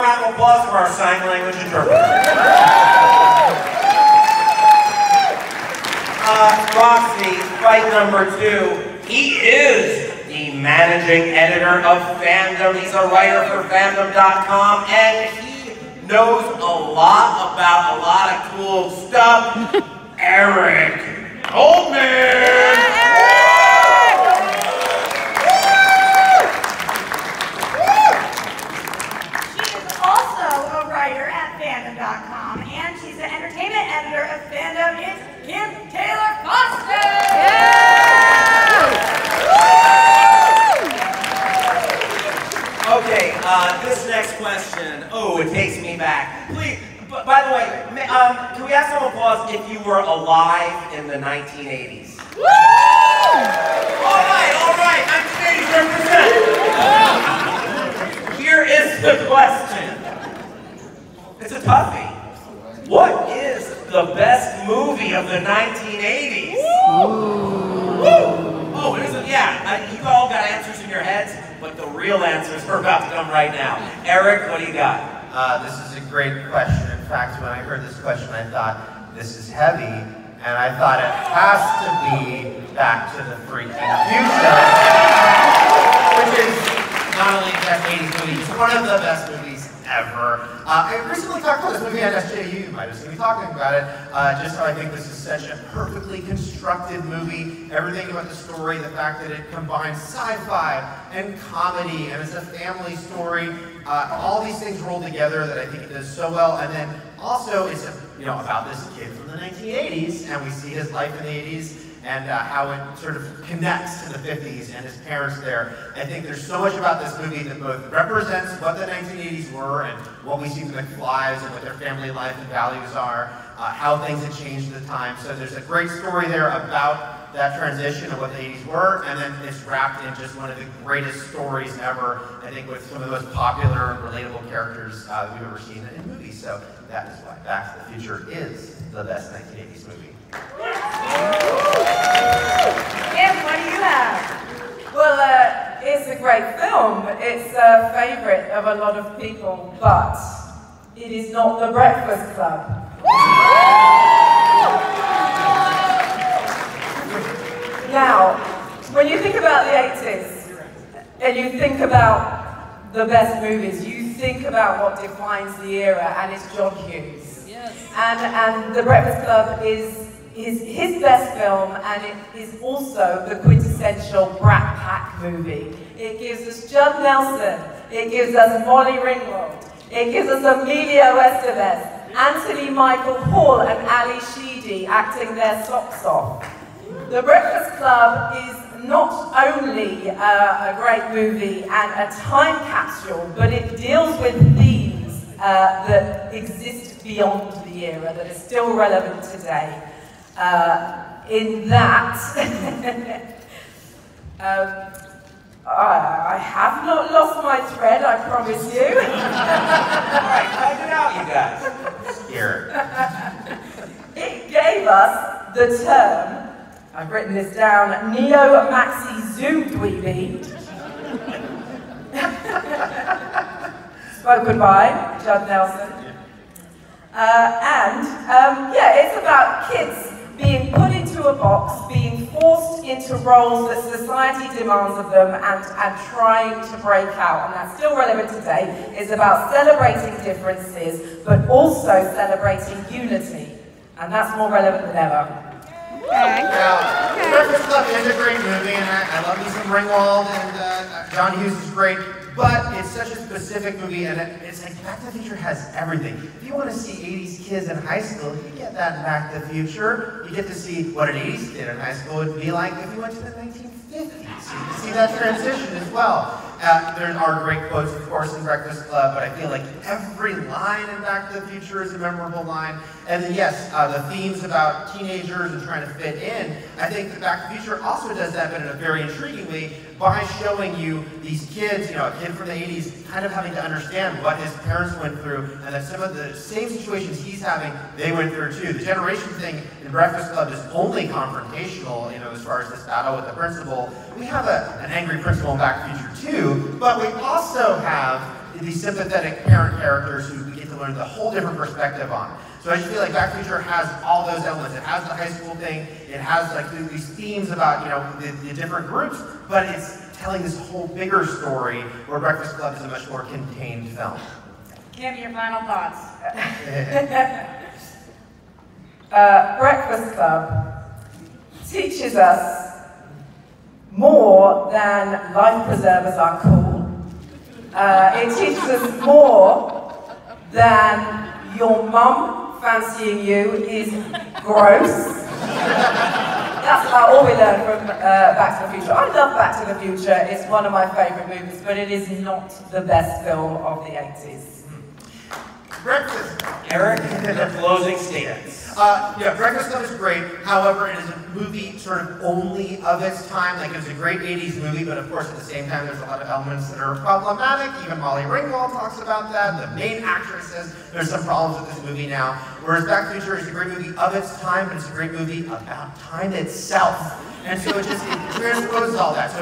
Round of applause for our sign language interpreter. Roxy, fight number 2. He is the managing editor of Fandom. He's a writer for Fandom.com, and he knows a lot about a lot of cool stuff. Eric Goldman! Fandom.com, and she's the entertainment editor of Fandom. It's Kim Taylor Foster! Okay, this next question, it takes me back. Please, by the way, can we have some applause if you were alive in the 1980s? Woo! All right, 1980s represent. Here is the question. It's a toughie. What is the best movie of the 1980s? Woo! Oh, it isn't. Yeah, you all got answers in your heads, but the real answers are about to come right now. Eric, what do you got? This is a great question. In fact, when I heard this question, I thought, this is heavy, and I thought it has to be Back to the Freaking Future, which is not only the best 80s movie, it's one of the best movies ever. I recently talked about this movie at SJU, you might have seen me talking about it, just how I think this is such a perfectly constructed movie. Everything about the story, the fact that it combines sci-fi and comedy, and it's a family story, all these things roll together that I think it does so well. And then also it's about this kid from the 1980s, and we see his life in the 80s, and how it sort of connects to the 50s and his parents there. I think there's so much about this movie that both represents what the 1980s were and what we see in the McFlys and what their family life and values are, how things had changed at the time. So there's a great story there about that transition of what the 80s were, and then it's wrapped in just one of the greatest stories ever, I think, with some of the most popular and relatable characters that we've ever seen in movies. So that is why Back to the Future is the best 1980s movie. Kim, what do you have? Well, it's a great film. It's a favourite of a lot of people, but it is not The Breakfast Club. Now, when you think about the 80s, and you think about the best movies, you think about what defines the era, and it's John Hughes. Yes. And The Breakfast Club is his best film, and it is also the quintessential Brat Pack movie. It gives us Judd Nelson, it gives us Molly Ringwald, it gives us Emilio Estevez, Anthony Michael Hall and Ali Sheedy acting their socks off. The Breakfast Club is not only a great movie and a time capsule, but it deals with themes that exist beyond the era, that are still relevant today. In that, I have not lost my thread, I promise you. Alright, find it out, you guys. Here. It gave us the term, I've written this down, Neo-Maxi Zoom Dweeby. Spoken by Judd Nelson. It's about kids being put into a box, being forced into roles that society demands of them, and trying to break out. And that's still relevant today. It's about celebrating differences, but also celebrating unity. And that's more relevant than ever. Now, The Breakfast Club is a great movie, and I love me some Ringwald, and John Hughes is great. But it's such a specific movie, and it's like Back to the Future has everything. If you want to see 80s kids in high school, you get that in Back to the Future. You get to see what an 80s kid in high school would be like if you went to the 1950s. You can see that transition as well. There are great quotes, of course, in Breakfast Club, but I feel like every line in Back to the Future is a memorable line. And then, yes, the themes about teenagers and trying to fit in, I think that Back to the Future also does that, but in a very intriguing way, by showing you these kids, a kid from the 80s, kind of having to understand what his parents went through, and that some of the same situations he's having, they went through too. The generation thing in Breakfast Club is only confrontational, as far as this battle with the principal. We have an angry principal in Back to the Future too, but we also have these sympathetic parent characters who we get to learn the whole different perspective on. So I just feel like Back to the Future has all those elements. It has the high school thing, it has like these themes about, you know, the different groups, but it's telling this whole bigger story where Breakfast Club is a much more contained film. Give me your final thoughts. Breakfast Club teaches us more than life preservers are cool. It teaches us more than your mum fancying you is gross. That's about all we learned from Back to the Future. I love Back to the Future. It's one of my favourite movies, but it is not the best film of the 80s. Breakfast. Eric, the closing statements. Yeah, Breakfast Club is great. However, it is a movie sort of only of its time. Like, it's a great 80s movie, but of course, at the same time, there's a lot of elements that are problematic. Even Molly Ringwald talks about that. The main actress says there's some problems with this movie now. Whereas Back to the Future is a great movie of its time, but it's a great movie about time itself. And so it transposes all that. So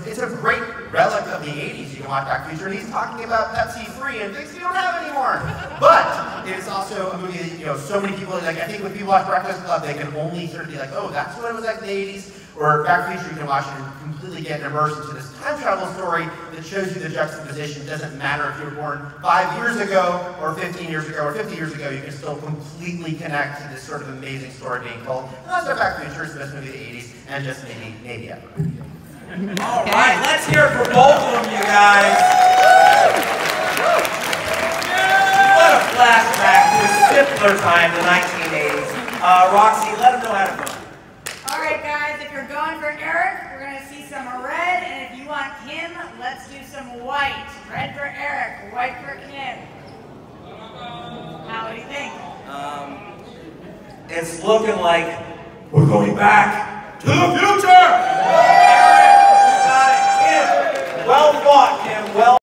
it's a great relic of the 80s. You can watch Back to the Future, and he's talking about Pepsi-free and things we don't have anymore. But it's also a movie that, you know, so many people, like, I think when people watch Breakfast Club, they can only sort of be like, oh, that's what it was like in the 80s. Or Back to the Future, you can watch it and completely get immersed into this time travel story that shows you the juxtaposition. It doesn't matter if you were born 5 years ago, or 15 years ago, or 50 years ago, you can still completely connect to this sort of amazing story being told. And that's why Back to the Future is the best movie of the 80s, and just maybe ever. All right, let's hear it for both of them, you guys. What a flashback to a simpler time, the 1980s. Roxy, let them know how to vote. All right, guys, if you're going for Eric, we're going to see some red, and if you want Kim, let's do some white. Red for Eric, white for Kim. How do you think? It's looking like we're going back to the future!